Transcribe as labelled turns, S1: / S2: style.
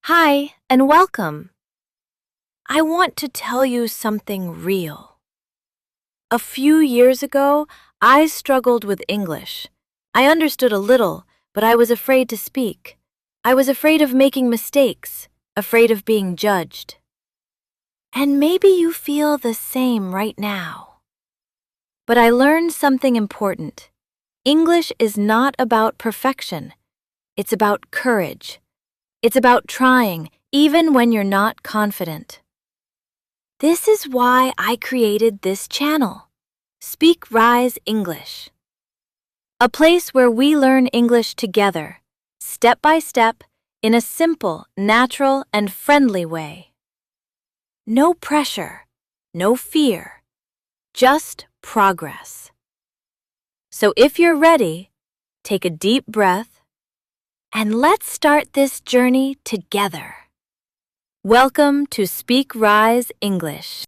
S1: Hi, and welcome. I want to tell you something real. A few years ago, I struggled with English. I understood a little, but I was afraid to speak. I was afraid of making mistakes, afraid of being judged. And maybe you feel the same right now. But I learned something important. English is not about perfection. It's about courage. It's about trying, even when you're not confident. This is why I created this channel, SpeakRise English. A place where we learn English together, step by step, in a simple, natural, and friendly way. No pressure, no fear, just progress. So if you're ready, take a deep breath, and let's start this journey together. Welcome to SpeakRise English.